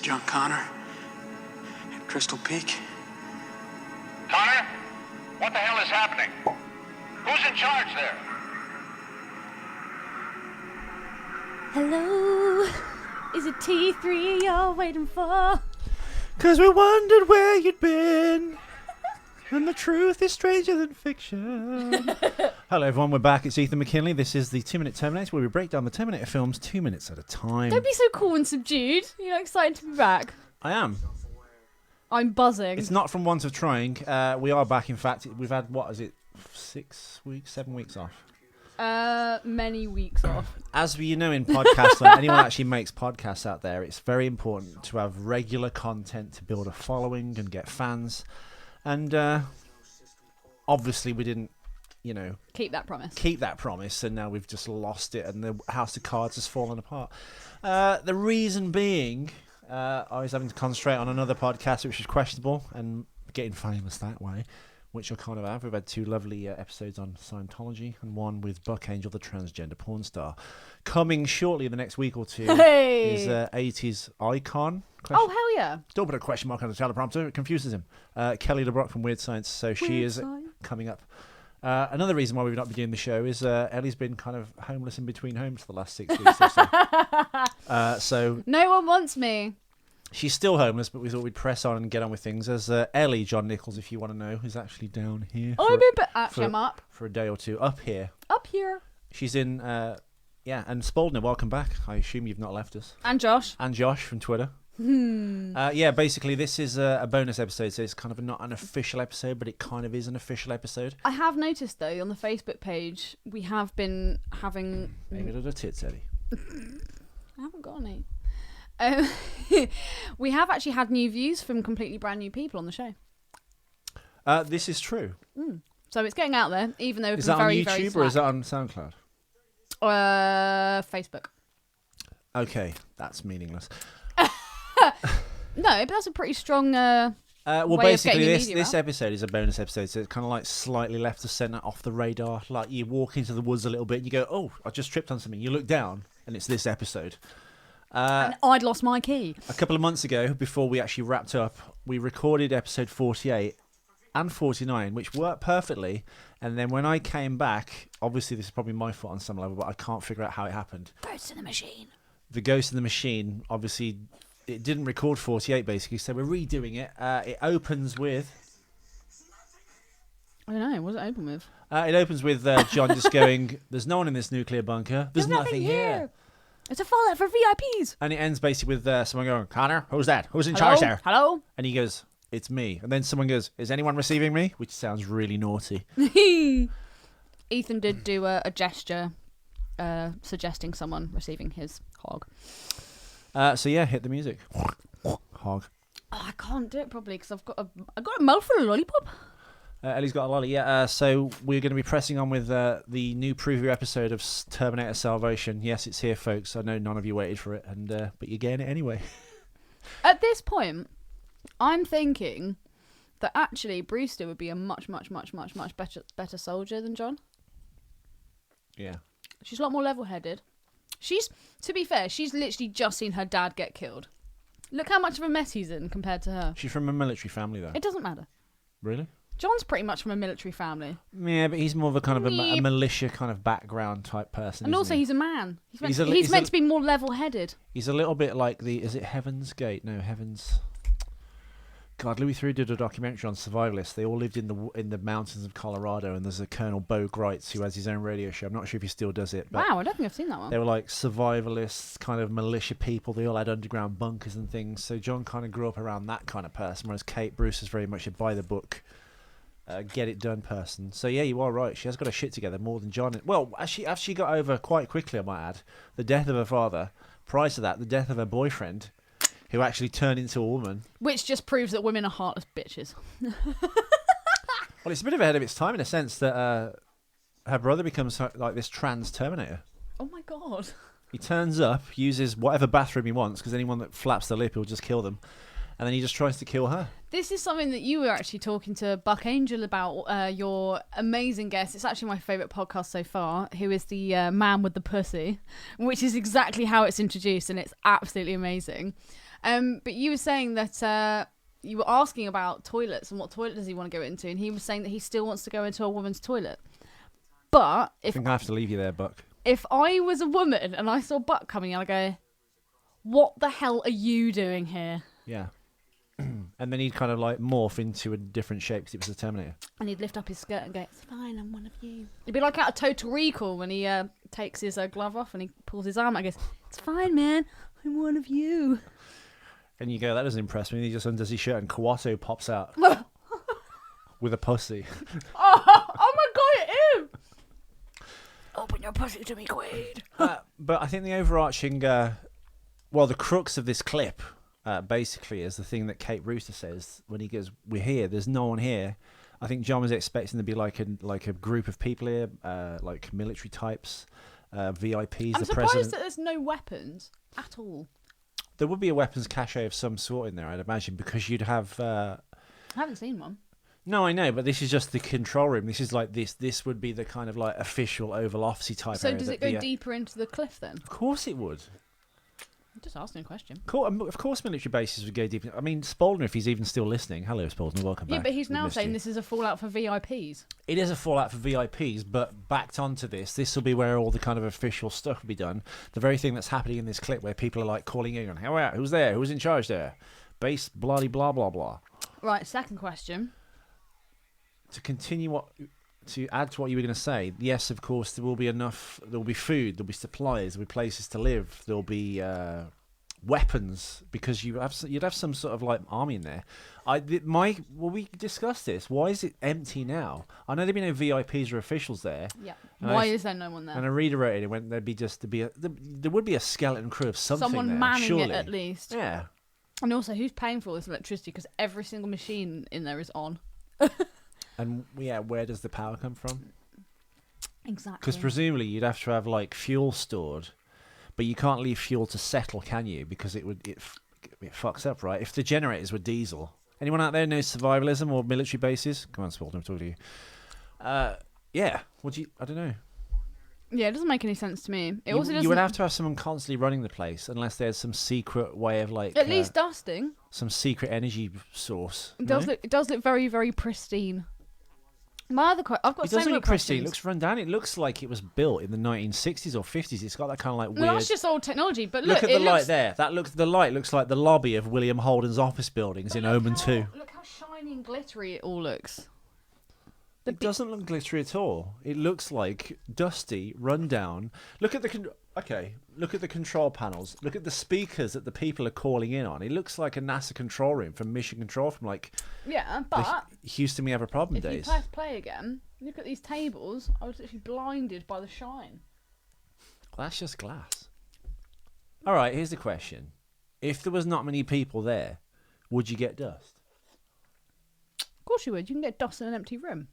John Connor at Crystal Peak. Connor, what the hell is happening? Who's in charge there? Hello, is it T3 you're waiting for? 'Cause we wondered where you'd been, and the truth is stranger than fiction. Hello everyone, we're back. It's Ethan McKinley. This is the 2 Minute Terminator, where we break down the Terminator films 2 minutes at a time. Don't be so cool and subdued. You're not excited to be back. I am. I'm buzzing. It's not from want of trying. We are back, in fact. We've had, 7 weeks off? Many weeks off. As you know in podcast land, anyone actually makes podcasts out there, it's very important to have regular content to build a following and get fans. And obviously we didn't, Keep that promise. And now we've just lost it, and the house of cards has fallen apart. The reason being, I was having to concentrate on another podcast which was questionable and getting famous that way, which I kind of have. We've had 2 lovely episodes on Scientology and one with Buck Angel, the transgender porn star. Coming shortly in the next week or 2 is 80s icon. Oh, hell yeah. Don't put a question mark on the teleprompter. It confuses him. Kelly LeBrock from Weird Science. So she is coming up. Another reason why we've not been doing the show is Ellie's been kind of homeless in between homes for the last 6 weeks or so. So no one wants me. She's still homeless, but we thought we'd press on and get on with things. As Ellie, John Nichols, if you want to know, is actually down here. I'm up. For a day or 2. Up here. She's in, and Spalding, welcome back. I assume you've not left us. And Josh. And Josh from Twitter. Basically this is a bonus episode, so it's kind of not an official episode, but it kind of is an official episode. I have noticed, though, on the Facebook page, we have been having... Maybe little tits, Eddie. I haven't got any. We have actually had new views from completely brand new people on the show. This is true. So it's getting out there, even though it's Is that very, on very YouTube or is that on SoundCloud? Facebook. Okay, that's meaningless. No, but that's a pretty strong way basically, of getting this episode is a bonus episode, so it's kind of like slightly left of centre, off the radar. Like you walk into the woods a little bit and you go, oh, I just tripped on something. You look down and it's this episode. And I'd lost my key. A couple of months ago, before we actually wrapped up, we recorded episode 48 and 49, which worked perfectly. And then when I came back, obviously this is probably my fault on some level, but I can't figure out how it happened. Ghost in the machine. The Ghost in the Machine, obviously, it didn't record 48, basically, so we're redoing it. It opens with... I don't know, what does it open with? It opens with John just going, there's no one in this nuclear bunker. There's nothing here. It's a fallout for VIPs. And it ends basically with someone going, Connor, who's that? Who's in charge there? Hello? And he goes, it's me. And then someone goes, is anyone receiving me? Which sounds really naughty. Ethan did do a gesture suggesting someone receiving his hog. Hit the music. Hog. Oh, I can't do it properly because I've got a mouthful of lollipop. Ellie's got a lolly, so we're going to be pressing on with the new preview episode of Terminator Salvation. Yes, it's here, folks. I know none of you waited for it, but you're getting it anyway. At this point, I'm thinking that actually Brewster would be a much, much, much, much, much better soldier than John. Yeah. She's a lot more level-headed. To be fair, she's literally just seen her dad get killed. Look how much of a mess he's in compared to her. She's from a military family, though. It doesn't matter. Really? John's pretty much from a military family. Yeah, but he's more of a kind of a militia kind of background type person. And also, he? he's a man. He's meant to be more level-headed. He's a little bit like is it Heaven's Gate? No, Heaven's... God, Louis III did a documentary on survivalists. They all lived in the mountains of Colorado, and there's a Colonel Bo Greitz who has his own radio show. I'm not sure if he still does it. But wow, I don't think I've seen that one. They were like survivalists, kind of militia people. They all had underground bunkers and things. So John kind of grew up around that kind of person, whereas Kate Bruce is very much a by-the-book, get-it-done person. So yeah, you are right. She has got her shit together more than John. Well, she got over quite quickly, I might add, the death of her father. Prior to that, the death of her boyfriend, who actually turned into a woman. Which just proves that women are heartless bitches. Well, it's a bit ahead of its time in a sense that her brother becomes like this trans Terminator. Oh my God. He turns up, uses whatever bathroom he wants, because anyone that flaps their lip, he'll just kill them. And then he just tries to kill her. This is something that you were actually talking to Buck Angel about, your amazing guest. It's actually my favourite podcast so far, who is the man with the pussy, which is exactly how it's introduced, and it's absolutely amazing. But you were saying that you were asking about toilets and what toilet does he want to go into, and he was saying that he still wants to go into a woman's toilet. But I think I have to leave you there, Buck. if I was a woman and I saw Buck coming in, I'd go, what the hell are you doing here? Yeah. And then he'd kind of like morph into a different shape because it was the Terminator. And he'd lift up his skirt and go, it's fine, I'm one of you. It'd be like out of Total Recall when he takes his glove off and he pulls his arm out and goes, it's fine, man, I'm one of you. And you go, that doesn't impress me. And he just undoes his shirt and Kawato pops out with a pussy. Oh my god, it is! Open your pussy to me, Quaid. But I think the overarching, the crux of this clip, basically, is the thing that Kate Brewster says when he goes, "We're here. There's no one here." I think John was expecting there to be like a group of people here, like military types, VIPs. I'm surprised that there's no weapons at all. There would be a weapons cache of some sort in there, I'd imagine, because you'd have. I haven't seen one. No, I know, but this is just the control room. This is like this. This would be the kind of like official Oval Office type. So area does it go deeper into the cliff then? Of course it would. I'm just asking a question. Of course, military bases would go deeper. I mean, Spalding, if he's even still listening. Hello, Spalding. Welcome back. Yeah, but he's We now missed saying you. this is a fallout for VIPs. It is a fallout for VIPs, but backed onto this will be where all the kind of official stuff will be done. The very thing that's happening in this clip where people are like calling in, going, who's there? Who's in charge there? Base, bloody blah, blah, blah. Right, second question. To add to what you were going to say, yes, of course, there will be enough. There will be food. There will be supplies. There will be places to live. There will be weapons because you'd have some sort of like army in there. We discussed this. Why is it empty now? I know there'd be no VIPs or officials there. Yeah. And Why is there no one there? And I reiterated it when there would be a skeleton crew of something Someone there, manning surely. it at least. Yeah. And also, who's paying for all this electricity? Because every single machine in there is on. And yeah, where does the power come from? Exactly. Because presumably you'd have to have like fuel stored, but you can't leave fuel to settle, can you? Because it fucks up, right? If the generators were diesel. Anyone out there knows survivalism or military bases? Come on, Spalding, I'm talking to you. Yeah. I don't know. Yeah, it doesn't make any sense to me. It also doesn't. You would have to have someone constantly running the place, unless there's some secret way of like. At least dusting. Some secret energy source. It does look very, very pristine. My other question, I've got It so doesn't many look pristine. It questions. looks run down. It looks like it was built in the 1960s or 50s. It's got that kind of like weird. No, that's just old technology. But Look at the it light looks... there. The light looks like the lobby of William Holden's office buildings in Omen 2. Look how shiny and glittery it all looks. It doesn't look glittery at all. It looks like dusty, run down. Look at the control panels. Look at the speakers that the people are calling in on. It looks like a NASA control room from Mission Control from like Yeah, the but Houston We Have a Problem if days. you press play again, look at these tables. I was literally blinded by the shine. That's just glass. All right, here's the question. If there was not many people there, would you get dust? Of course you would. You can get dust in an empty room.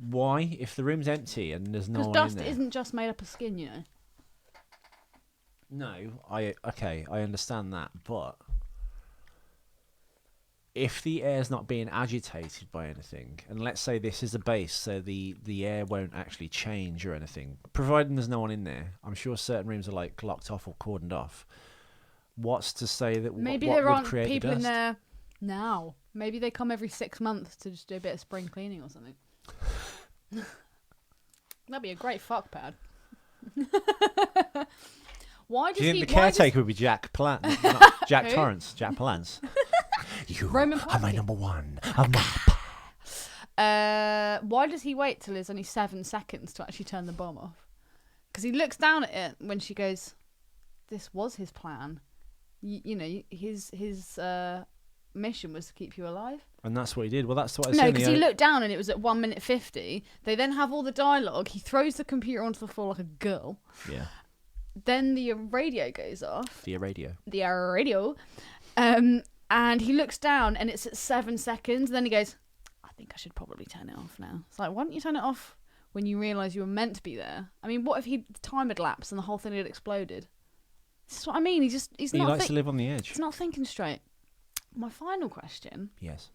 Why? If the room's empty and there's no Because one dust in there. isn't just made up of skin, you know. No, I understand that, but if the air's not being agitated by anything, and let's say this is a base, so the air won't actually change or anything, providing there's no one in there, I'm sure certain rooms are like locked off or cordoned off. What's to say that Maybe what there would aren't create people the in dust? there now. Maybe they come every 6 months to just do a bit of spring cleaning or something. That'd be a great fuck pad. Why does Do you think he? the Why does, caretaker would be Jack Palance? Not Jack Who? Torrance. Jack Palance. You Roman are my Polanski. number one. I'm why does he wait till there's only 7 seconds to actually turn the bomb off? Because he looks down at it when she goes, "This was his plan. You know, his mission was to keep you alive." And that's what he did. Well, that's what I No, said. because he looked down and it was at 1 minute 50. They then have all the dialogue. He throws the computer onto the floor like a girl. Yeah, Then the radio goes off. the radio. The radio. And he looks down and it's at 7 seconds. Then he goes, "I think I should probably turn it off now." It's like, why don't you turn it off when you realise you were meant to be there? I mean, what if the time had lapsed and the whole thing had exploded? This is what I mean. He's He not likes to live on the edge. he's not thinking straight. My final question. Yes.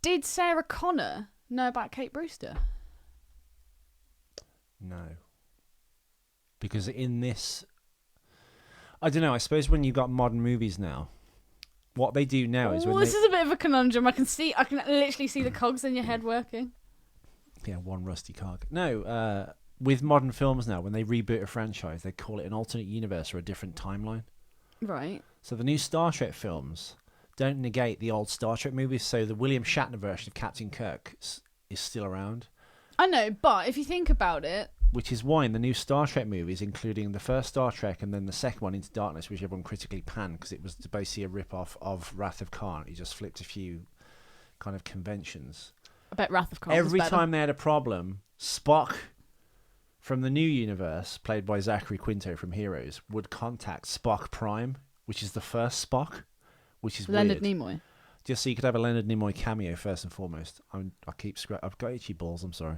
Did Sarah Connor know about Kate Brewster? No. Because in this, I don't know. I suppose when you've got modern movies now, what they do now is when this is a bit of a conundrum. I can literally see the cogs in your head working. Yeah, one rusty cog. No, with modern films now, when they reboot a franchise, they call it an alternate universe or a different timeline. Right. So the new Star Trek films don't negate the old Star Trek movies. So the William Shatner version of Captain Kirk is still around. I know, but if you think about it... Which is why in the new Star Trek movies, including the first Star Trek and then the second one, Into Darkness, which everyone critically panned because it was basically a rip-off of Wrath of Khan. He just flipped a few kind of conventions. I bet Wrath of Khan Every was better. time they had a problem, Spock from the new universe, played by Zachary Quinto from Heroes, would contact Spock Prime, which is the first Spock, which is Leonard weird. Nimoy. Just so you could have a Leonard Nimoy cameo first and foremost. I've got itchy balls, I'm sorry.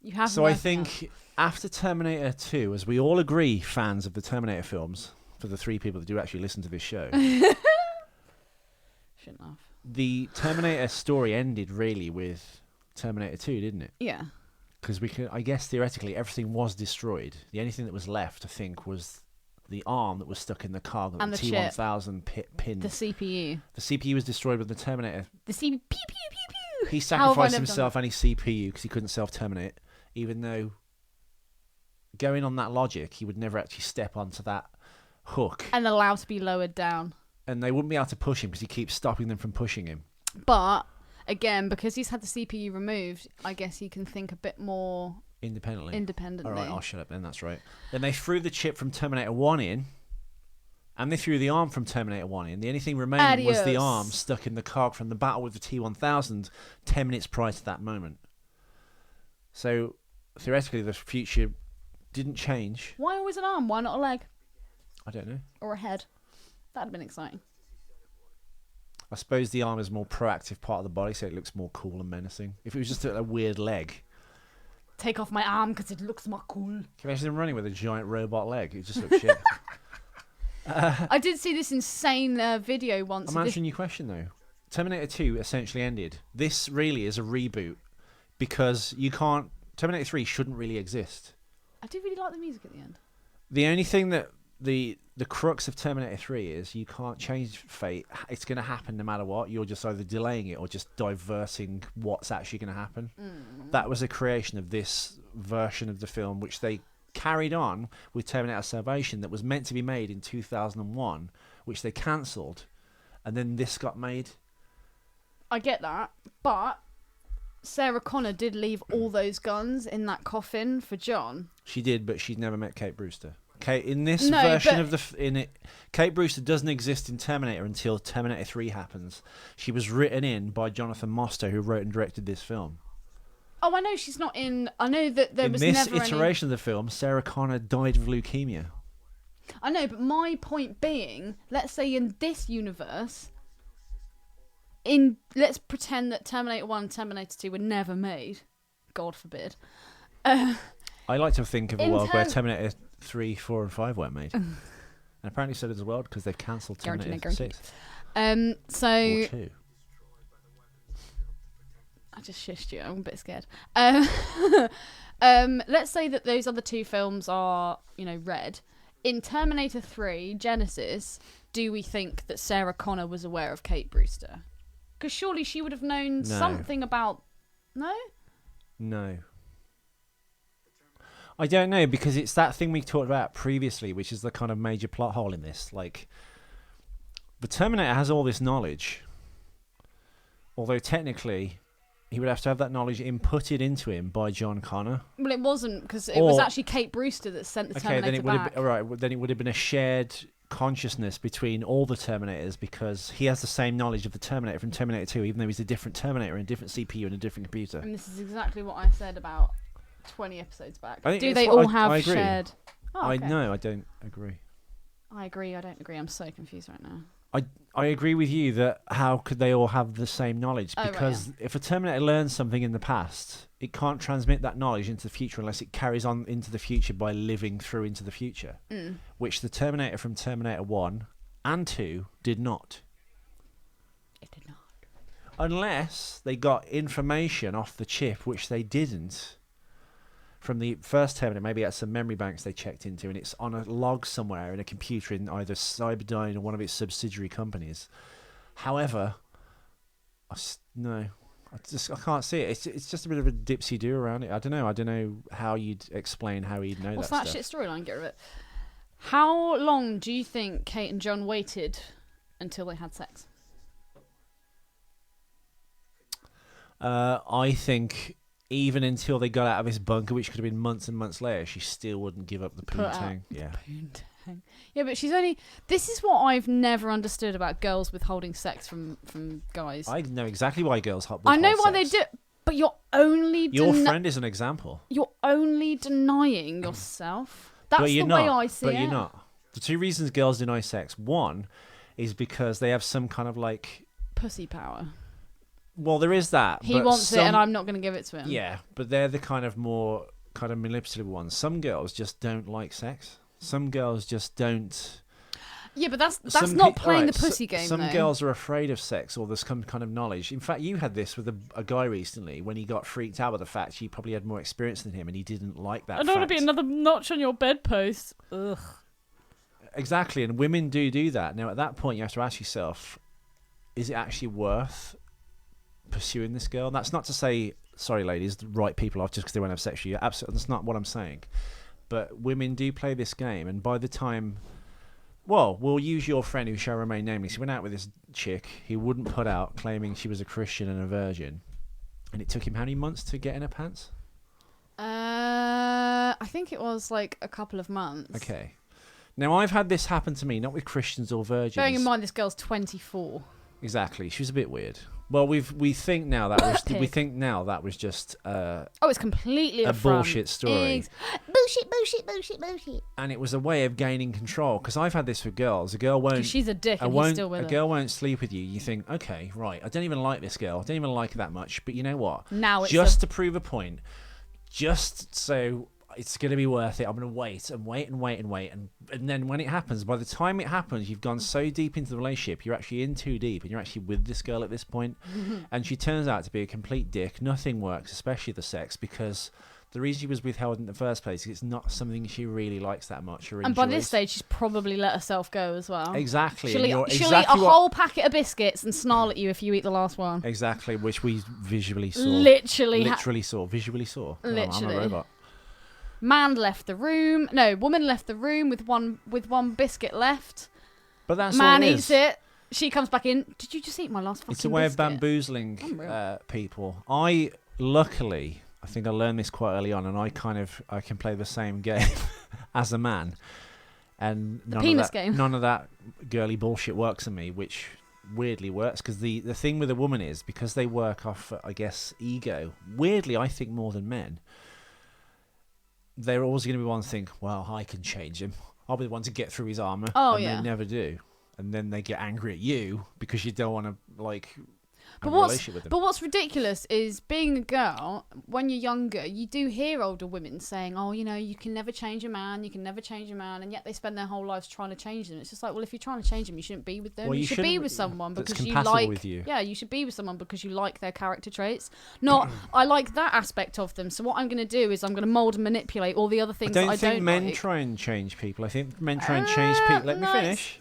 You have. So I think after Terminator 2, as we all agree, fans of the Terminator films, for the 3 people that do actually listen to this show, shouldn't have. The Terminator story ended really with Terminator 2, didn't it? Yeah. Because I guess theoretically everything was destroyed. The only thing that was left, I think, was the arm that was stuck in the car that and the T-1000 pinned. The CPU. The CPU was destroyed with the Terminator. The CPU. Pew, pew, pew, pew. He sacrificed himself and his CPU because he couldn't self-terminate, even though going on that logic, he would never actually step onto that hook. And allowed to be lowered down. And they wouldn't be able to push him because he keeps stopping them from pushing him. But, again, because he's had the CPU removed, I guess he can think a bit more... Independently. All right, I'll shut up then, that's right. Then they threw the chip from Terminator 1 in, and they threw the arm from Terminator 1 in. The only thing remaining was the arm stuck in the cog from the battle with the T-1000 10 minutes prior to that moment. So, theoretically, the future didn't change. Why always an arm? Why not a leg? I don't know. Or a head? That'd have been exciting. I suppose the arm is a more proactive part of the body, so it looks more cool and menacing. If it was just a weird leg... Take off my arm because it looks more cool. Can you imagine him running with a giant robot leg? It just looks shit. I did see this insane video once. I'm answering your question, though. Terminator 2 essentially ended. This really is a reboot because you can't... Terminator 3 shouldn't really exist. I do really like the music at the end. The only thing that... The crux of Terminator 3 is you can't change fate. It's going to happen no matter what. You're just either delaying it or just diverting what's actually going to happen. That was a creation of this version of the film, which they carried on with Terminator Salvation, that was meant to be made in 2001, which they cancelled, and then this got made. I get that, but Sarah Connor did leave all those guns in that coffin for John. She did, but she'd never met Kate Brewster. Okay, in this version of Kate Brewster doesn't exist in Terminator until Terminator 3 happens. She was written in by Jonathan Mostow, who wrote and directed this film. Oh, I know she's not in. I know that there was never. In this this iteration of the film, Sarah Connor died of leukemia. I know, but my point being, let's say in this universe, let's pretend that Terminator 1 and Terminator 2 were never made. God forbid. I like to think of a world where Terminator 3, 4 and 5 weren't made. And apparently so does the world because they've cancelled Terminator 6. So... Or 2. I just shushed you. I'm a bit scared. Let's say that those other 2 films are, red. In Terminator 3, Genesis, do we think that Sarah Connor was aware of Kate Brewster? Because surely she would have known something about... No? No. I don't know, because it's that thing we talked about previously, which is the kind of major plot hole in this. Like, the Terminator has all this knowledge, although technically he would have to have that knowledge inputted into him by John Connor. Well, it wasn't, because it was actually Kate Brewster that sent the Terminator back. Then it would have been a shared consciousness between all the Terminators, because he has the same knowledge of the Terminator from Terminator 2, even though he's a different Terminator and a different CPU and a different computer. And this is exactly what I said about 20 episodes back. Do they all have shared... Oh, okay. No, I don't agree. I agree, I don't agree. I'm so confused right now. I agree with you that how could they all have the same knowledge? Because if a Terminator learns something in the past, it can't transmit that knowledge into the future unless it carries on into the future by living through into the future, which the Terminator from Terminator 1 and 2 did not. It did not. Unless they got information off the chip, which they didn't, from the first Terminator, maybe at some memory banks they checked into, and it's on a log somewhere in a computer in either Cyberdyne or one of its subsidiary companies. However, no, I can't see it. It's just a bit of a dipsy-do around it. I don't know how you'd explain how he'd know What's that that stuff. shit storyline? Get rid of it. How long do you think Kate and John waited until they had sex? I think even until they got out of his bunker, which could have been months and months later, she still wouldn't give up the poontang. Yeah. Poontang. Yeah, but she's only... This is what I've never understood about girls withholding sex from guys. I know exactly why girls hop. I know why they do, but you're only... Your friend is an example. You're only denying yourself. That's but you're the way not, I see it. But you're not. The two reasons girls deny sex, one, is because they have some kind of like... Pussy power. Well, there is that. He wants it and I'm not going to give it to him. Yeah, but they're the kind of more kind of manipulative ones. Some girls just don't like sex. Some girls just don't... Yeah, but that's not playing the pussy game, Some though. girls are afraid of sex, or there's some kind of knowledge. In fact, you had this with a guy recently when he got freaked out by the fact she probably had more experience than him and he didn't like that I don't want to fact. be another notch on your bedpost. Ugh. Exactly, and women do that. Now, at that point, you have to ask yourself, is it actually worth pursuing this girl? That's not to say, sorry ladies, write people off just because they won't have sex with you. Absolutely, that's not what I'm saying. But women do play this game, and by the time... Well, we'll use your friend who shall remain nameless. He went out with this chick he wouldn't put out, claiming she was a Christian and a virgin. And it took him how many months to get in her pants? I think it was like a couple of months. Okay. Now, I've had this happen to me, not with Christians or virgins. Bearing in mind this girl's 24. Exactly. She was a bit weird. Well, we think now that was just it's completely a a front. bullshit story. Bullshit. And it was a way of gaining control, because I've had this with girls. A girl won't... She's a dick and he's still with her. A girl won't sleep with you. You think, okay, right, I don't even like this girl. I don't even like her that much. But you know what? Now it's just to prove a point, just so it's going to be worth it, I'm going to wait. And then when it happens, by the time it happens, you've gone so deep into the relationship, you're actually in too deep and you're actually with this girl at this point. And she turns out to be a complete dick. Nothing works, especially the sex, because... The reason she was withheld in the first place is it's not something she really likes that much or enjoys. And by this stage, she's probably let herself go as well. Exactly. She'll eat a whole packet of biscuits and snarl at you if you eat the last one. Exactly, which we visually saw. Visually saw. Oh, Literally. I'm a robot. Woman left the room with one biscuit left. But that's Man all it eats is. it. She comes back in. Did you just eat my last fucking biscuit? It's a way of bamboozling people. I think I learned this quite early on, and I can play the same game as a man. And none of that girly bullshit works on me, which weirdly works, because the thing with a woman is, because they work off, I guess, ego, weirdly, I think more than men, they're always going to be one to think, well, I can change him. I'll be the one to get through his armour. Oh, and yeah. they never do. And then they get angry at you because you don't want to, like... But what's ridiculous is, being a girl, when you're younger, you do hear older women saying, oh, you know, you can never change a man, and yet they spend their whole lives trying to change them. It's just like, well, if you're trying to change them, you shouldn't be with them. Well, you should be with someone because you like... with you. Yeah, you should be with someone because you like their character traits. Not, I like that aspect of them, so what I'm going to do is I'm going to mould and manipulate all the other things that I don't like. I don't think men try and change people. I think men try and change people. Let me finish.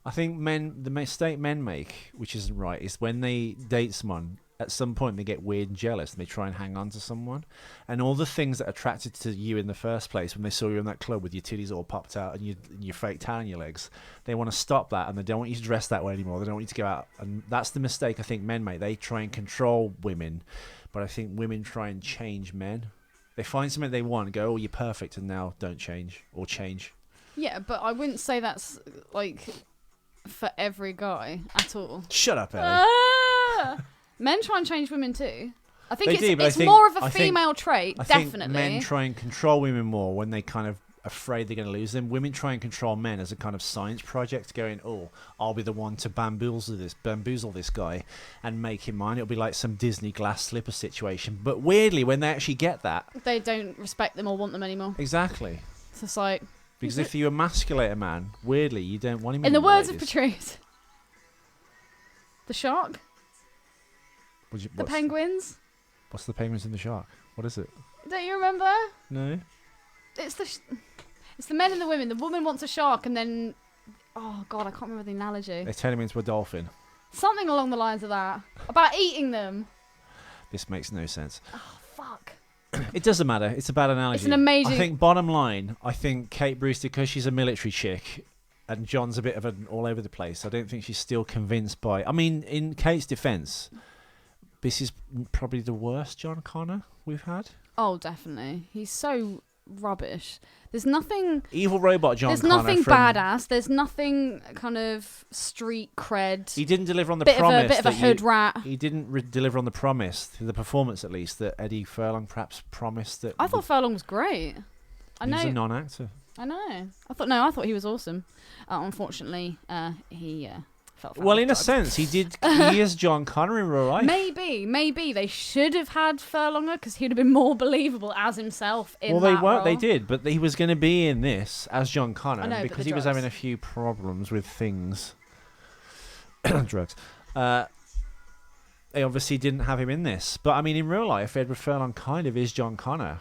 I think the mistake men make, which isn't right, is when they date someone, at some point they get weird and jealous and they try and hang on to someone. And all the things that attracted to you in the first place when they saw you in that club with your titties all popped out and your fake tan on your legs, they want to stop that, and they don't want you to dress that way anymore. They don't want you to go out. And that's the mistake I think men make. They try and control women, but I think women try and change men. They find something they want and go, oh, you're perfect, and now don't change or change. Yeah, but I wouldn't say that's, like... for every guy at all. Shut up, Ellie. Men try and change women too. I think it's more of a female trait, definitely. Think men try and control women more when they kind of afraid they're going to lose them. Women try and control men as a kind of science project, going, oh, I'll be the one to bamboozle this guy and make him mine. It'll be like some Disney glass slipper situation. But weirdly, when they actually get that, they don't respect them or want them anymore. Exactly. So it's like... Because if you emasculate a man, weirdly, you don't want him in the words of ladies. Patrice. The shark? The penguins? What's the penguins in the shark? What is it? Don't you remember? No. It's the men and the women. The woman wants a shark, and then oh god, I can't remember the analogy. They turn him into a dolphin. Something along the lines of that about eating them. This makes no sense. Oh fuck. It doesn't matter. It's a bad analogy. It's an amazing. I think bottom line, Kate Brewster, because she's a military chick, and John's a bit of an all over the place. I don't think she's still convinced by. I mean, in Kate's defence, this is probably the worst John Connor we've had. Oh, definitely. He's so rubbish. There's nothing. Evil robot John There's Connor. nothing badass. There's nothing kind of street cred. He didn't deliver on the bit promise. Bit of a hood rat. He didn't deliver on the promise, the performance at least, that Eddie Furlong perhaps promised. That I thought Furlong was great. He was a non-actor. I know. I thought he was awesome. Unfortunately, he fell foul Well, of in a drugs. sense, he is John Connor in real life. Maybe they should have had Furlonger because he'd have been more believable as himself in well, that they weren't. They role. did, but he was going to be in this as John Connor I know, but because the he was drugs. having a few problems with things. Drugs. They obviously didn't have him in this, but I mean, in real life, Edward Furlong kind of is John Connor,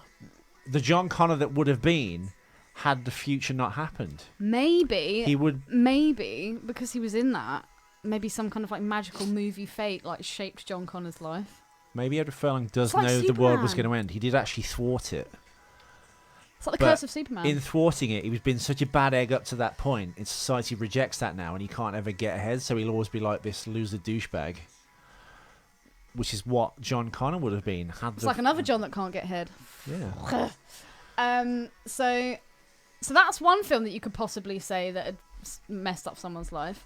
the John Connor that would have been had the future not happened. Maybe He would. Maybe because he was in that. Maybe some kind of like magical movie fate like shaped John Connor's life. Maybe Edward Furlong does It's like know the world was Superman. going to end. He did actually thwart it. It's like the But curse of Superman. In thwarting it, he was been such a bad egg up to that point. And society rejects that now, and he can't ever get ahead. So he'll always be like this loser douchebag, which is what John Connor would have been. It's like another John that can't get ahead. Yeah. So that's one film that you could possibly say that had messed up someone's life.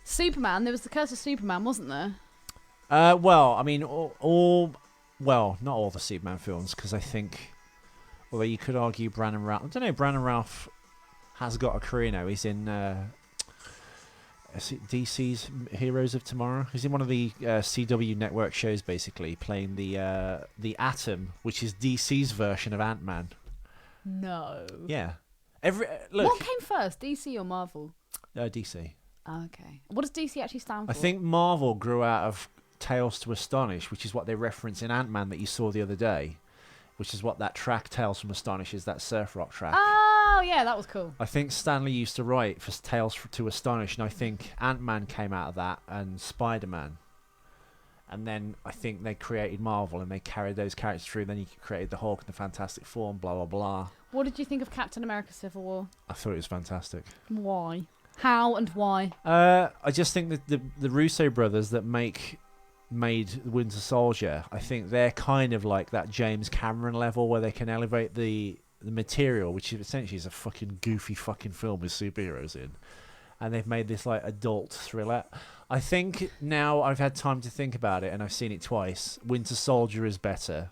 Superman. There was the curse of Superman, wasn't there? Well, I mean, well, not all the Superman films, because I think, although you could argue Brandon Routh. I don't know. Brandon Routh has got a career now. He's in DC's Heroes of Tomorrow. He's in one of the CW network shows, basically playing the Atom, which is DC's version of Ant-Man. No. Yeah. Look. What came first, DC or Marvel? DC. Oh, okay. What does DC actually stand for? I think Marvel grew out of Tales to Astonish, which is what they reference in Ant-Man that you saw the other day, which is what that track Tales from Astonish is, that surf rock track. Oh, yeah, that was cool. I think Stanley used to write for Tales to Astonish, and I think Ant-Man came out of that, and Spider-Man. And then I think they created Marvel, and they carried those characters through. Then you created the Hulk and the Fantastic Four, and blah, blah, blah. What did you think of Captain America Civil War? I thought it was fantastic. Why? How and why? I just think that the Russo brothers that made Winter Soldier, I think they're kind of like that James Cameron level where they can elevate the material, which is essentially is a fucking goofy fucking film with superheroes in, and they've made this like adult thriller. I think now I've had time to think about it and I've seen it twice. Winter Soldier is better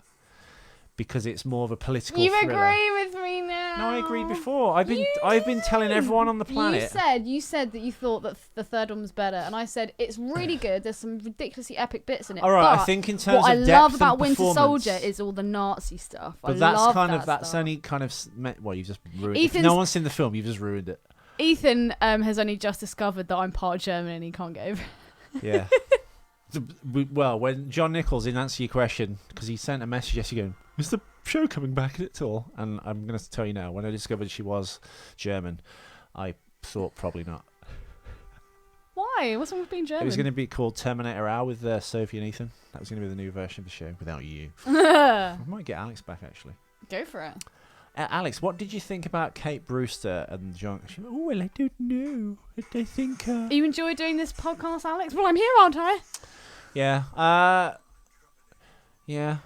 because it's more of a political You thriller. agree with me now? No, I agreed before. I've been telling everyone on the planet. You said that you thought that the third one was better, and I said it's really good. There's some ridiculously epic bits in it. All right, but I think in terms what of I depth love about and Winter performance- Soldier is all the Nazi stuff. But I that's love kind that of that's stuff. only kind of well, you've just ruined it. If Ethan's- no one's seen the film, you've just ruined it. Ethan has only just discovered that I'm part German and he can't get over it. Yeah. Well, when John Nichols, in answer to your question, because he sent a message yesterday going, is the show coming back at all? And I'm going to tell you now, when I discovered she was German, I thought probably not. Why? What's wrong with being German? It was going to be called Terminator Hour with Sophie and Ethan. That was going to be the new version of the show without you. I might get Alex back, actually. Go for it. Alex, what did you think about Kate Brewster and John? Oh, well, I don't know. I think... You enjoy doing this podcast, Alex? Well, I'm here, aren't I? Yeah. Yeah.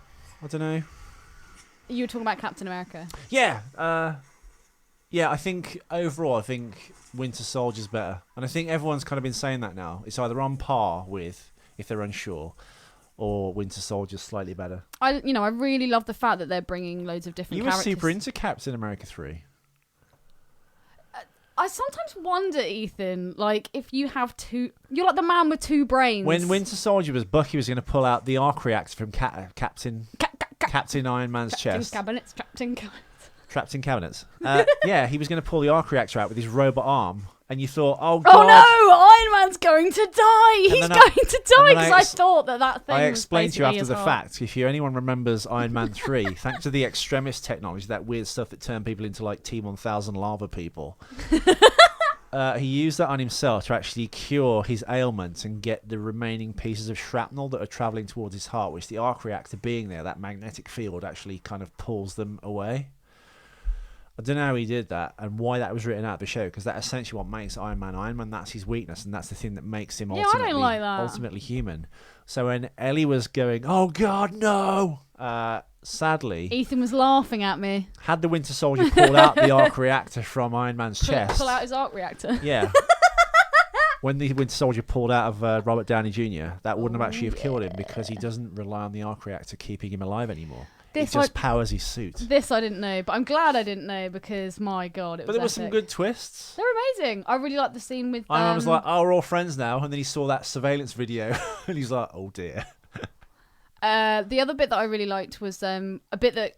I don't know. You were talking about Captain America. Yeah. Yeah, I think overall, I think Winter Soldier's better. And I think everyone's kind of been saying that now. It's either on par with, if they're unsure, or Winter Soldier's slightly better. I really love the fact that they're bringing loads of different You were characters. super into Captain America 3. I sometimes wonder, Ethan, like if you have two, you're like the man with two brains. When Winter Soldier was, Bucky was going to pull out the arc reactor from Captain Iron Man's chest. Cabinets, Trapped in cabinets. Yeah, he was going to pull the arc reactor out with his robot arm, And you thought, oh, Oh God. no, Iron Man's going to die. He's then going to die then because I thought that thing I was explained to you basically after his the heart. fact, if anyone remembers Iron Man 3, thanks to the extremist technology, that weird stuff that turned people into like T-1000 lava people, he used that on himself to actually cure his ailments and get the remaining pieces of shrapnel that are travelling towards his heart, which the arc reactor being there, that magnetic field actually kind of pulls them away. I don't know how he did that and why that was written out of the show, because that's essentially what makes Iron Man Iron Man. That's his weakness, and that's the thing that makes him Yeah, I don't like that. ultimately human. So when Ellie was going, oh God, no, sadly, Ethan was laughing at me. had the Winter Soldier pulled out the arc reactor from Iron Man's chest. Pull out his arc reactor. Yeah. When the Winter Soldier pulled out of Robert Downey Jr., that wouldn't have actually have killed him, because he doesn't rely on the arc reactor keeping him alive anymore. It just powers his suit. This I didn't know, but I'm glad I didn't know, because my God, it was But there were some epic. good twists. They're amazing. I really like the scene with Iron Man was like, oh, we're all friends now. And then he saw that surveillance video and he's like, oh dear. the other bit that I really liked was a bit that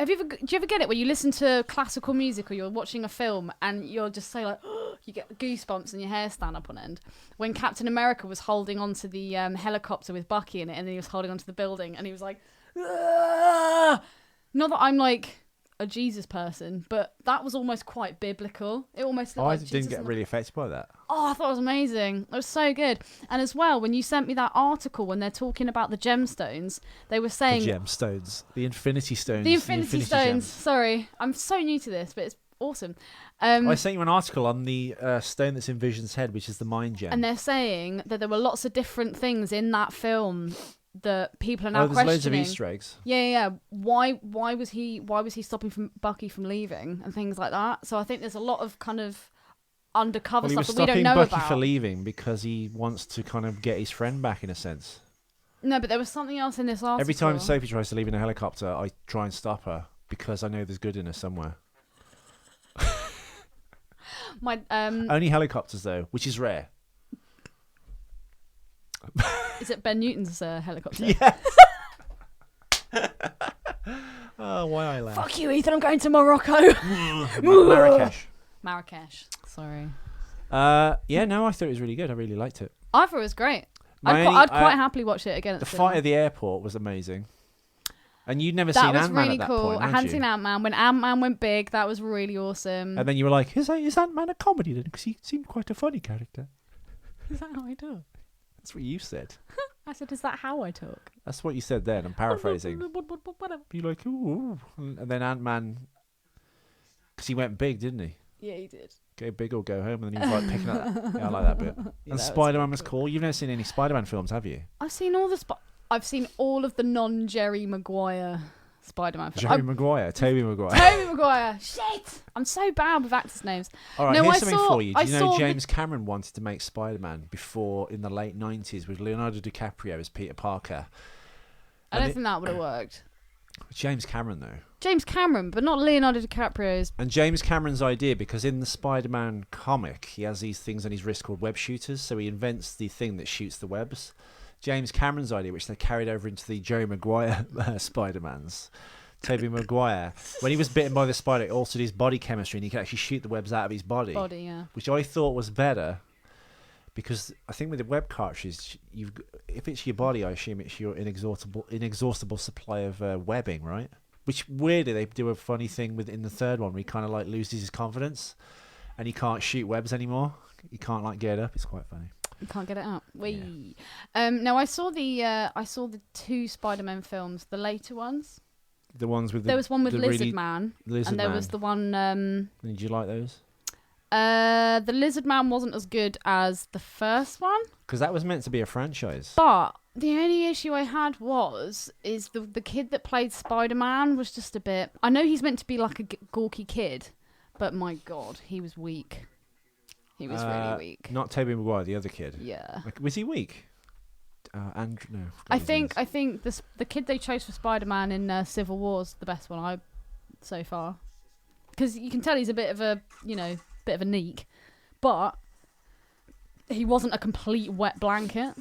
do you ever get it when you listen to classical music or you're watching a film and you're just so like you get goosebumps and your hair stand up on end? When Captain America was holding onto the helicopter with Bucky in it, and then he was holding onto the building and he was like, "Ugh!" Not that I'm like a Jesus person, but that was almost quite biblical. It almost looked I like didn't Jesus get really affected by that. Oh, I thought it was amazing. It was so good. And as well, when you sent me that article when they're talking about the gemstones, they were saying... The gemstones. The Infinity Stones. The Infinity Stones. Gems. Sorry. I'm so new to this, but it's awesome. I sent you an article on the stone that's in Vision's head, which is the Mind Gem. And they're saying that there were lots of different things in that film that people are now there's questioning. loads of Easter eggs. Yeah. Why was he stopping Bucky from leaving and things like that? So I think there's a lot of kind of undercover Well, he stuff was that we don't stopping know Bucky about. for leaving because he wants to kind of get his friend back, in a sense. No, but there was something else in this article. Every time Sophie tries to leave in a helicopter, I try and stop her because I know there's good in her somewhere. My Only helicopters, though, which is rare. Is it Ben Newton's helicopter? Yes. Oh, why I laugh? Fuck you, Ethan. I'm going to Morocco. Marrakesh. Marrakesh. Sorry. Yeah, no, I thought it was really good. I really liked it. I thought it was great. My I'd only- quite happily watch it again. At The the cinema. fight at the airport was amazing. And you'd never That seen was Ant-Man really at that cool. point, I had hadn't you? seen Ant-Man. When Ant-Man went big, that was really awesome. And then you were like, is Ant-Man a comedy then? Because he seemed quite a funny character. Is that how I talk? That's what you said. I said, is that how I talk? That's what you said then. I'm paraphrasing. You're like, ooh. And then Ant-Man, because he went big, didn't he? Yeah, he did. Go big or go home. And then he was like picking up that. Yeah, I like that bit. Yeah, And that was Spider-Man really was cool. cool. You've never seen any Spider-Man films, have you? I've seen I've seen all of the non-Jerry Maguire Spider-Man films. Jerry Maguire, Tobey Maguire. Tobey Maguire. Shit. I'm so bad with actors' names. All right, No, here's I something saw- for you. Do I you know saw the- James Cameron wanted to make Spider-Man before, in the late 90s, with Leonardo DiCaprio as Peter Parker? I don't think that would have worked. James Cameron, though. James Cameron, but not Leonardo DiCaprio's. And James Cameron's idea, because in the Spider-Man comic, he has these things on his wrist called web shooters, so he invents the thing that shoots the webs. James Cameron's idea, which they carried over into the Jerry Maguire Spider-Mans, Tobey Maguire, when he was bitten by the spider, it altered his body chemistry and he could actually shoot the webs out of his body. Yeah. Which I thought was better, because I think with the web cartridge, if it's your body, I assume it's your inexhaustible supply of webbing, right? Which, weirdly, they do a funny thing in the third one where he kind of like loses his confidence and he can't shoot webs anymore. He can't like get up. It's quite funny. You can't get it out. Wee. Yeah. Now I saw the two Spider-Man films, the later ones. The ones with There was one with the Lizard really Man, Lizard and there Man. was the one. Did you like those? The Lizard Man wasn't as good as the first one, Because that was meant to be a franchise. but the only issue I had is the kid that played Spider-Man was just a bit. I know he's meant to be like a gawky kid, but my God, he was weak. He was really weak. Not Tobey Maguire, the other kid. Yeah. Like, was he weak? Andrew, no. I think the kid they chose for Spider-Man in Civil War's the best one so far, because you can tell he's a bit of a neek, but he wasn't a complete wet blanket.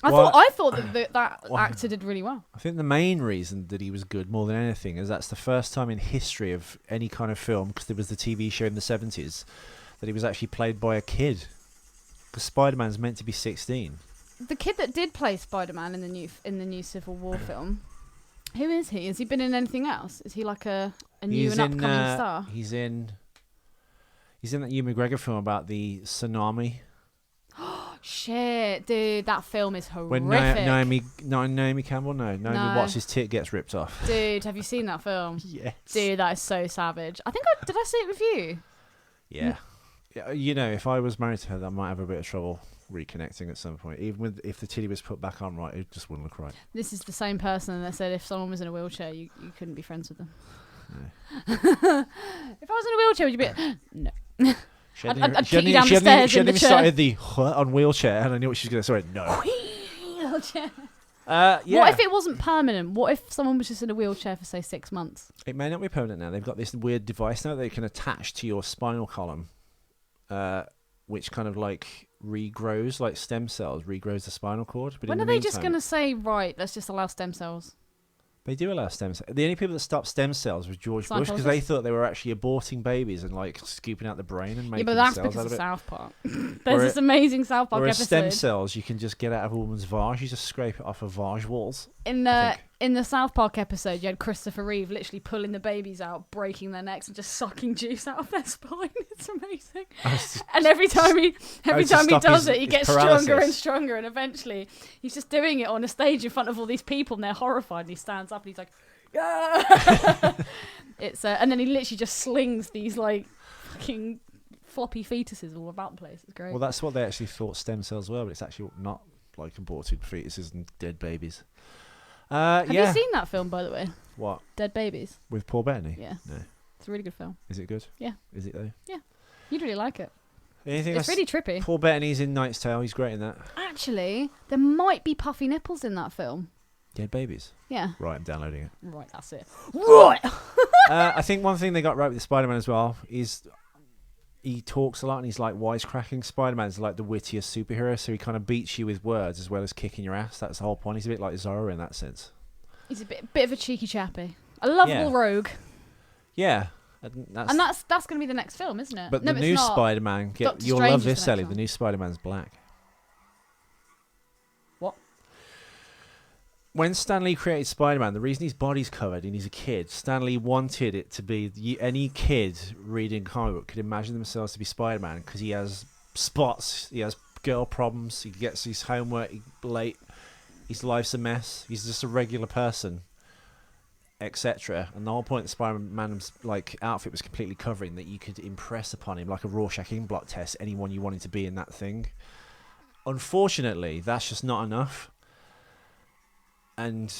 I thought that actor did really well. I think the main reason that he was good more than anything is that's the first time in history of any kind of film, because there was the TV show in the 70s, that he was actually played by a kid. Because Spider-Man's meant to be 16. The kid that did play Spider-Man in the new Civil War film, who is he? Has he been in anything else? Is he like a new and upcoming star? He's in that Ewan McGregor film about the tsunami. Shit, dude, that film is horrific. When Naomi Campbell, Naomi Watts' tit gets ripped off. Dude, have you seen that film? Yes. Dude, that is so savage. I think did I see it with you? Yeah. You know, if I was married to her, I might have a bit of trouble reconnecting at some point. Even if the titty was put back on right, it just wouldn't look right. This is the same person that said if someone was in a wheelchair, you couldn't be friends with them. No. If I was in a wheelchair, would you be no? I'd kick you down the stairs She in the hadn't even chair. started the on wheelchair, and I knew what she was going to say. No. Wheelchair. Yeah. What if it wasn't permanent? What if someone was just in a wheelchair for, say, 6 months? It may not be permanent now. They've got this weird device now that they can attach to your spinal column, which kind of like regrows, like stem cells, regrows the spinal cord. But When in are the they just meantime, going to say, right, let's just allow stem cells? They do allow stem cells. The only people that stopped stem cells was George Bush because they thought they were actually aborting babies and like scooping out the brain and making but that's cells because out of of it. South Park. There's this amazing South Park Whereas episode. stem cells, you can just get out of a woman's vag. You just scrape it off of vag walls. In the South Park episode, you had Christopher Reeve literally pulling the babies out, breaking their necks, and just sucking juice out of their spine. It's amazing. And every time he does it, he gets stronger and stronger, and eventually he's just doing it on a stage in front of all these people, and they're horrified. And he stands up and he's like, "Yeah!" It's and then he literally just slings these like fucking floppy fetuses all about the place. It's great. Well, that's what they actually thought stem cells were, but it's actually not like aborted fetuses and dead babies. Have you seen that film, by the way? What? Dead Babies. With Paul Bettany? Yeah. No. It's a really good film. Is it good? Yeah. Is it though? Yeah. You'd really like it. Anything It's really trippy. Paul Bettany's in Knight's Tale. He's great in that. Actually, there might be puffy nipples in that film. Dead babies. Yeah. Right, I'm downloading it. Right, that's it. Right! I think one thing they got right with Spider-Man as well is he talks a lot and he's like wisecracking. Spider-Man's like the wittiest superhero, so he kind of beats you with words as well as kicking your ass. That's the whole point. He's a bit like Zorro in that sense. He's a bit of a cheeky chappy. A lovable rogue. Yeah. And that's going to be the next film, isn't it? But no, the new Spider-Man, Doctor you'll Strange love is this, the next Ellie. one. The new Spider-Man's black. What? When Stan Lee created Spider-Man, the reason his body's covered and he's a kid, Stan Lee wanted it to be any kid reading comic book could imagine themselves to be Spider-Man because he has spots, he has girl problems, he gets his homework late, his life's a mess, he's just a regular person, etc. And the whole point of Spider-Man's like outfit was completely covering that you could impress upon him like a Rorschach ink blot test anyone you wanted to be in that thing. Unfortunately, that's just not enough. And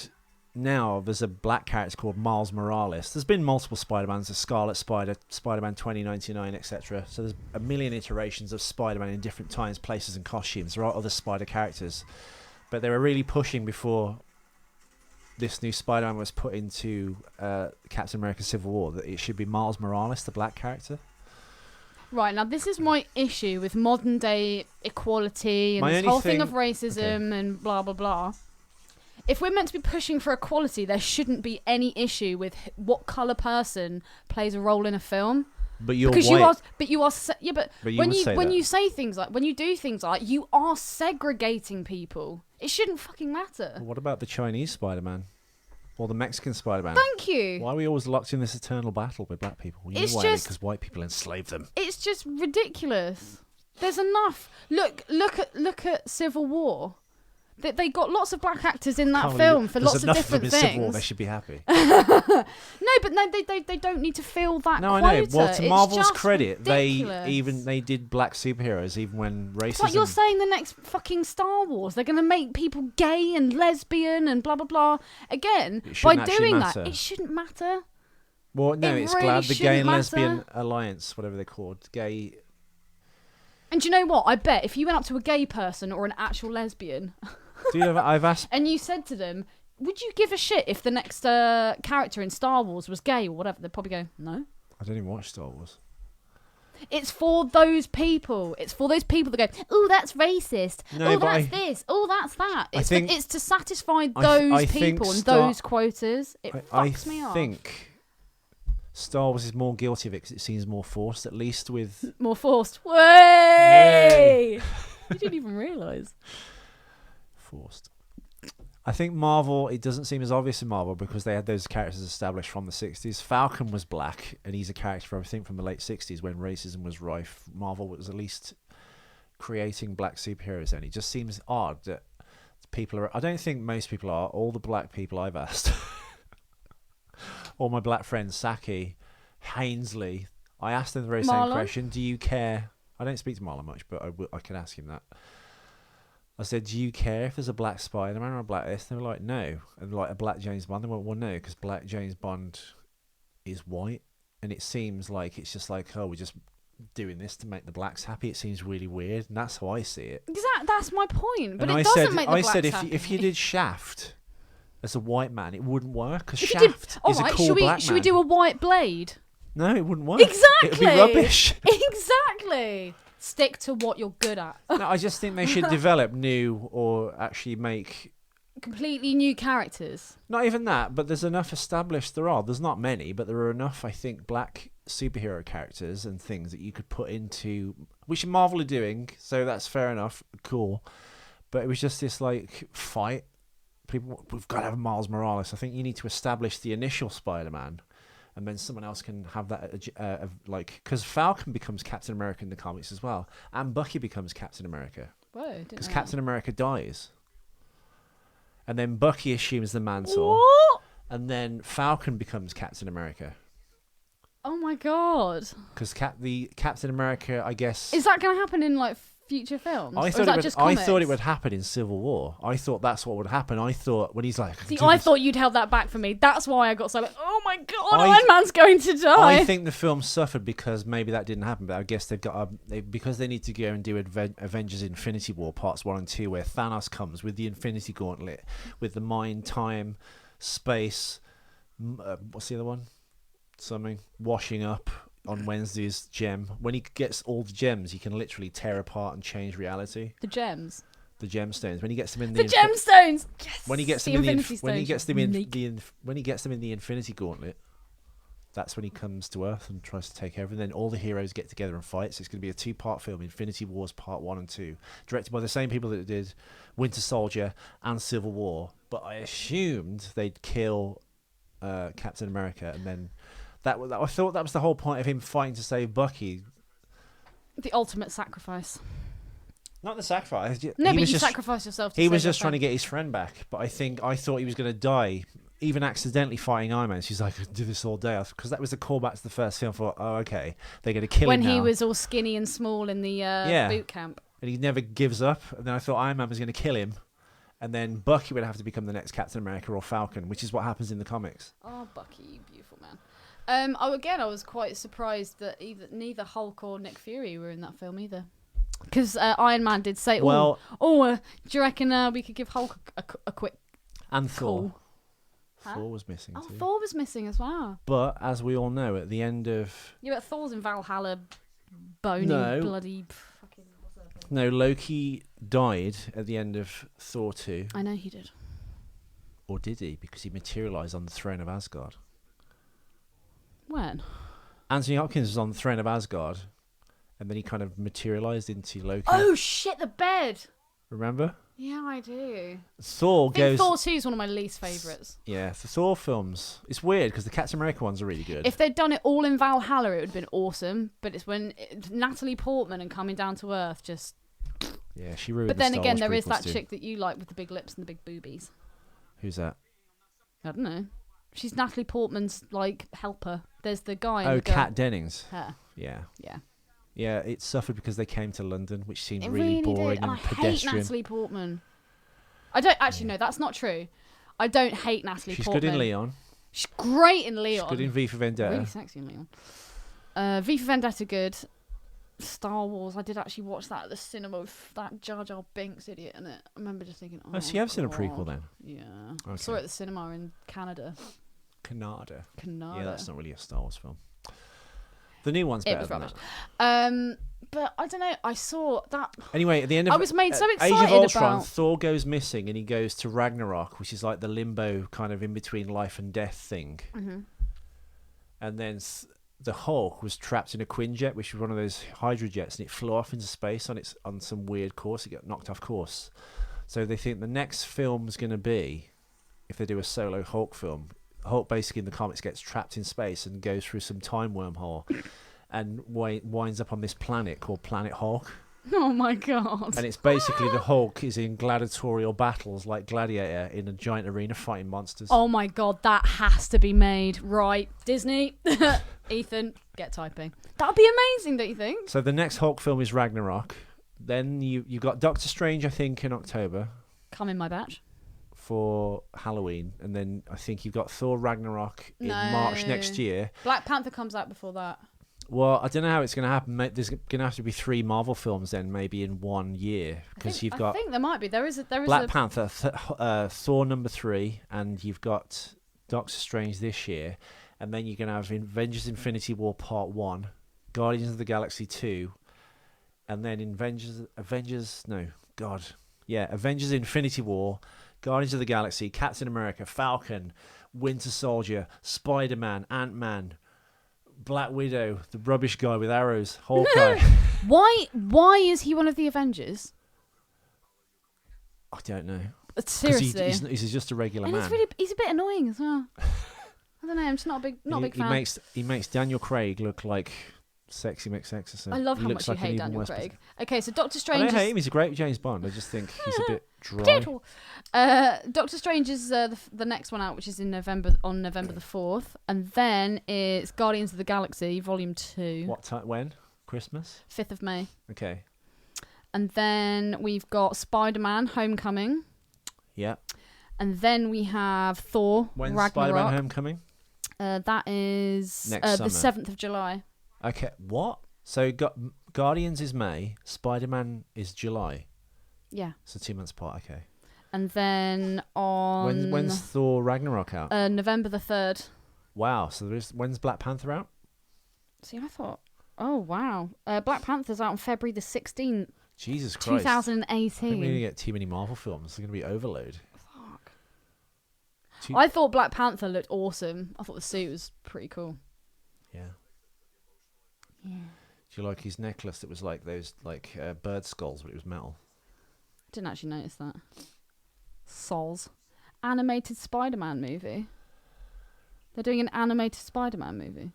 now there's a black character called Miles Morales. There's been multiple Spider-Mans, the Scarlet Spider, Spider-Man 2099, etc. So there's a million iterations of Spider-Man in different times, places and costumes. There are other Spider characters. But they were really pushing before this new Spider-Man was put into Captain America Civil War that it should be Miles Morales, the black character. Right, now this is my issue with modern day equality and this whole thing of racism and blah, blah, blah. If we're meant to be pushing for equality, there shouldn't be any issue with what colour person plays a role in a film. But you're because white. when you say things like, when you do things like, you are segregating people. It shouldn't fucking matter. Well, what about the Chinese Spider-Man? Or the Mexican Spider-Man? Thank you. Why are we always locked in this eternal battle with black people? You know why? Because white people enslaved them. It's just ridiculous. There's enough. Look at Civil War. They got lots of black actors in that film for lots of different things. Civil War, they should be happy. They don't need to fill that No, quota. I know. Well, to It's Marvel's just credit, ridiculous. they did black superheroes even when racism. It's like you're saying the next fucking Star Wars, they're going to make people gay and lesbian and blah blah blah. Again, by doing that, it shouldn't matter. Well, no, it's really glad the Gay and shouldn't Lesbian matter. Alliance, whatever they're called, gay. And do you know what? I bet if you went up to a gay person or an actual lesbian, I've asked. and you said to them, would you give a shit if the next character in Star Wars was gay or whatever? They'd probably go, no. I don't even watch Star Wars. It's for those people. It's for those people that go, oh, that's racist. No, that's this. Oh, that's that. It's to satisfy I those people and those quotas. It fucks me off. I think Star Wars is more guilty of it because it seems more forced, at least with... More forced. Way! You didn't even realise. Forced. I think Marvel, it doesn't seem as obvious in Marvel because they had those characters established from the 60s. Falcon was black, and he's a character, I think, from the late 60s when racism was rife. Marvel was at least creating black superheroes, and it just seems odd that people are... I don't think most people are. All the black people I've asked, all my black friends, Saki, Hainsley, I asked them the very same question. Do you care? I don't speak to Marlon much, but I could ask him that. I said, do you care if there's a black Spider-Man or a black this? And they were like, no. And like a black James Bond, they went, well, no, because black James Bond is white. And it seems like it's just like, oh, we're just doing this to make the blacks happy. It seems really weird. And that's how I see it. Exactly, that's my point. But and it doesn't make the blacks happy. If you did Shaft as a white man, it wouldn't work. Because Shaft is a cool black man. Should we do a white Blade? No, it wouldn't work. Exactly. It would be rubbish. Exactly. Stick to what you're good at. No, I just think they should develop new or actually make... completely new characters. Not even that, but there's enough established. There's not many, but there are enough, I think, black superhero characters and things that you could put into... which Marvel are doing, so that's fair enough. Cool. But it was just this, like, fight. We've got to have Miles Morales. I think you need to establish the initial Spider-Man, and then someone else can have that, like... because Falcon becomes Captain America in the comics as well, and Bucky becomes Captain America. Whoa, because Captain America dies. And then Bucky assumes the mantle. What? And then Falcon becomes Captain America. Oh my god. Because the Captain America, I guess... is that going to happen in, like, future films? I thought it would happen in Civil War. I thought that's what would happen. I thought when he's like... See, I thought you'd held that back for me. That's why I got so like, oh my god, Iron Man's going to die. I think the film suffered because maybe that didn't happen, but I guess they've got... because they need to go and do Avengers Infinity War Parts 1 and 2, where Thanos comes with the Infinity Gauntlet, with the mind, time, space... what's the other one? Something. Washing up... on Wednesday's gem. When he gets all the gems, he can literally tear apart and change reality. The gems. The gemstones. When he gets them in the gemstones. Yes. When he gets them when he gets them in the Infinity Gauntlet, that's when he comes to Earth and tries to take over. And then all the heroes get together and fight. So it's going to be a 2-part film, Infinity Wars Part 1 and 2, directed by the same people that did Winter Soldier and Civil War. But I assumed they'd kill Captain America, and then. I thought that was the whole point of him fighting to save Bucky. The ultimate sacrifice. Not the sacrifice. No, but you sacrifice yourself to He save was just your trying to get his friend back. But I thought he was going to die, even accidentally fighting Iron Man. She's like, I could do this all day. Because that was the callback to the first film. I thought, oh, okay, they're going to kill him now. When he was all skinny and small in the boot camp. And he never gives up. And then I thought Iron Man was going to kill him. And then Bucky would have to become the next Captain America or Falcon, which is what happens in the comics. Oh, Bucky, you beautiful man. I was quite surprised that neither Hulk or Nick Fury were in that film either. Because Iron Man did say, do you reckon we could give Hulk a quick and Thor. call? Thor was missing too. Thor was missing as well. But as we all know, at the end of... yeah, but Thor's in Valhalla, bony, bloody... fucking... No, Loki died at the end of Thor 2. I know he did. Or did he? Because he materialised on the throne of Asgard. When? Anthony Hopkins was on the throne of Asgard, and then he kind of materialised into Loki. Oh shit, the bed! Remember? Yeah, I do. Thor 2 is one of my least favourites. Yeah, the Thor films. It's weird because the Captain America ones are really good. If they'd done it all in Valhalla, it would have been awesome. But it's when Natalie Portman and Coming Down to Earth just... yeah, she ruined But the then Star again, Wars there is that too. chick that you like with the big lips and the big boobies. Who's that? I don't know. She's Natalie Portman's, like, helper. There's the guy... Oh, Kat Dennings. Her. Yeah. Yeah. Yeah, it suffered because they came to London, which seemed It really boring did. and I pedestrian. hate Natalie Portman. I don't... actually, no, that's not true. I don't hate Natalie Portman. She's good in Leon. She's great in Leon. She's good in V for Vendetta. Really sexy in Leon. V for Vendetta, good. Star Wars, I did actually watch that at the cinema with that Jar Jar Binks idiot in it. I remember just thinking, Oh, so you have seen a prequel then? Yeah. Okay. Saw it at the cinema in Canada. Canada. Canada. Yeah, that's not really a Star Wars film. The new one's better It was than rubbish. that. But I don't know. I saw that. Anyway, at the end of I was made so Age excited of Ultron, about. Thor goes missing and he goes to Ragnarok, which is like the limbo kind of in between life and death thing. Mm-hmm. and then the Hulk was trapped in a Quinjet, which was one of those hydrojets, and it flew off into space on some weird course. It got knocked off course. So they think the next film's going to be, if they do a solo Hulk film, Hulk basically in the comics gets trapped in space and goes through some time wormhole and winds up on this planet called Planet Hulk. Oh my god. And it's basically the Hulk is in gladiatorial battles like Gladiator in a giant arena fighting monsters. Oh my god, that has to be made. Right, Disney. Ethan, get typing. That'd be amazing, don't you think? So the next Hulk film is Ragnarok. Then you got Doctor Strange, I think, in October Come in my batch. for Halloween. And then I think you've got Thor Ragnarok in March next year. Black Panther comes out before that. Well, I don't know how it's going to happen. There's going to have to be 3 Marvel films then, maybe in 1 year, because you've got I think there might be. There is Black Panther, Thor number 3, and you've got Doctor Strange this year, and then you're going to have Avengers: Infinity War Part 1, Guardians of the Galaxy 2, and then Avengers Infinity War, Guardians of the Galaxy, Captain America, Falcon, Winter Soldier, Spider-Man, Ant-Man, Black Widow, the rubbish guy with arrows, Hawkeye. Why is he one of the Avengers? I don't know. Seriously, he's just a regular and man. he's a bit annoying as well. I don't know. I'm just not a big fan. He makes Daniel Craig look like Sexy McSexerson. I love He how looks much you like an hate even Daniel worse Craig. person. Okay, so Doctor I Strange. don't hate him. He's a great James Bond. I just think he's a bit dry. Potato. Doctor Strange is the next one out, which is in November the 4th, and then it's Guardians of the Galaxy Volume 2. What time? When? Christmas? 5th of May. Okay. And then we've got Spider-Man: Homecoming, Yeah. and then we have Thor When's Ragnarok. Spider-Man Homecoming? That is Next the summer. 7th of July. Okay. What? So Guardians is May. Spider-Man is July. Yeah. So 2 months apart. Okay. And then on When's Thor Ragnarok out? November the 3rd. Wow. So when's Black Panther out? See, I thought, oh wow, Black Panther's out on February the 16th, Jesus Christ. 2018. I think we're going to get too many Marvel films. It's going to be overload. Fuck. Too- I thought Black Panther looked awesome. I thought the suit was pretty cool. Yeah. Yeah. Do you like his necklace that was like those bird skulls, but it was metal? Didn't actually notice that. Sols. Animated Spider-Man movie. They're doing an animated Spider-Man movie.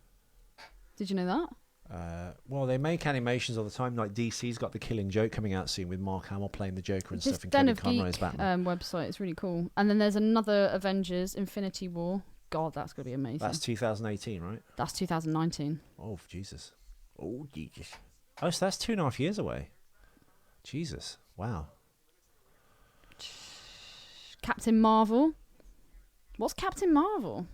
Did you know that? Well, they make animations all the time. Like DC's got The Killing Joke coming out soon with Mark Hamill playing the Joker and This stuff, and Den Kevin of Conroy's Geek Batman. website is really cool. And then there's another Avengers: Infinity War. God, that's gonna be amazing. That's 2018, right? That's 2019. Oh, Jesus. Oh, Jesus. Oh, so that's 2.5 years away. Jesus. Wow. Captain Marvel. What's Captain Marvel?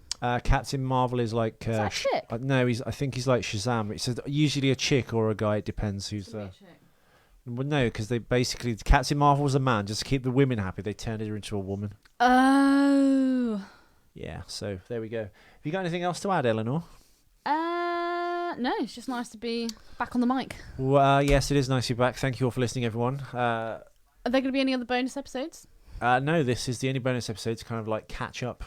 Captain Marvel is like... Is that a chick? No, I think he's like Shazam. It's usually a chick or a guy. It depends who's there. Well, no, because they basically... Captain Marvel was a man. Just to keep the women happy, they turned her into a woman. Oh. Yeah, so there we go. Have you got anything else to add, Eleanor? No, it's just nice to be back on the mic. Well, yes, it is nice to be back. Thank you all for listening, everyone. Are there going to be any other bonus episodes? No, this is the only bonus episode to kind of like catch up.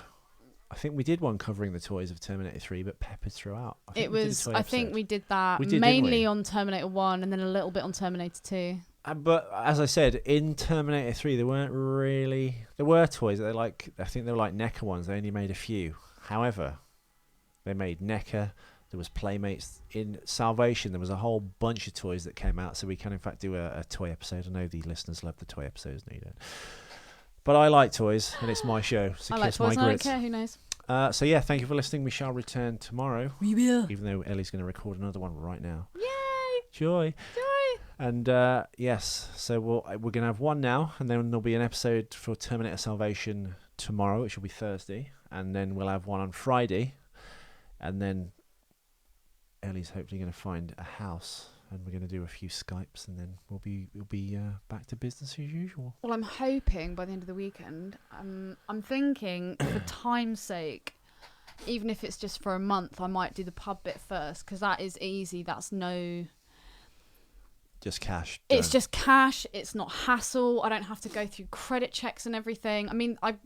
I think we did one covering the toys of Terminator 3, but peppered throughout. I think we did that We did, didn't mainly we? on Terminator 1 and then a little bit on Terminator 2. But as I said, in Terminator 3, there were toys that I think they were like NECA ones. They only made a few. However, they made NECA. There was Playmates. In Salvation, there was a whole bunch of toys that came out. So we can, in fact, do a toy episode. I know the listeners love the toy episodes. No, you don't. But I like toys, and it's my show. So I like kiss my toys and I don't grits. care, who knows? So yeah, thank you for listening. We shall return tomorrow. We will. Even though Ellie's going to record another one right now. Yay! Joy. Joy! And yes, so we're going to have one now, and then there'll be an episode for Terminator Salvation tomorrow, which will be Thursday, and then we'll have one on Friday, and then Ellie's hopefully going to find a house, and we're going to do a few Skypes, and then we'll be back to business as usual. Well, I'm hoping by the end of the weekend. I'm thinking, for time's sake, even if it's just for a month, I might do the pub bit first, because that is easy. That's no... Just cash. It's done. just cash. It's not hassle. I don't have to go through credit checks and everything. I mean, I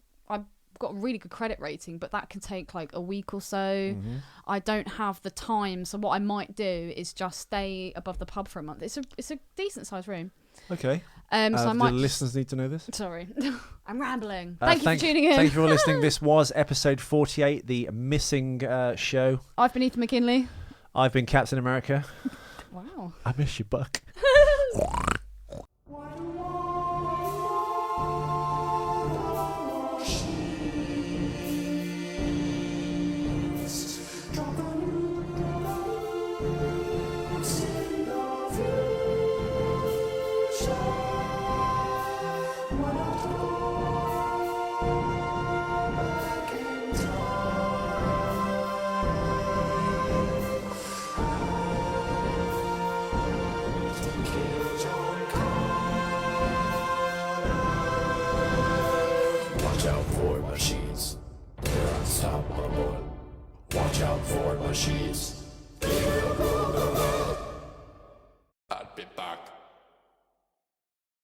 got a really good credit rating, but that can take like a week or so. Mm-hmm. I don't have the time, so what I might do is just stay above the pub for a month. It's a decent sized room. Okay. So I might the listeners need to know this. Sorry, I'm rambling. Thank you for tuning in. Thank you for listening. This was episode 48, the missing show. I've been Ethan McKinley. I've been Captain America. Wow. I miss you, Buck.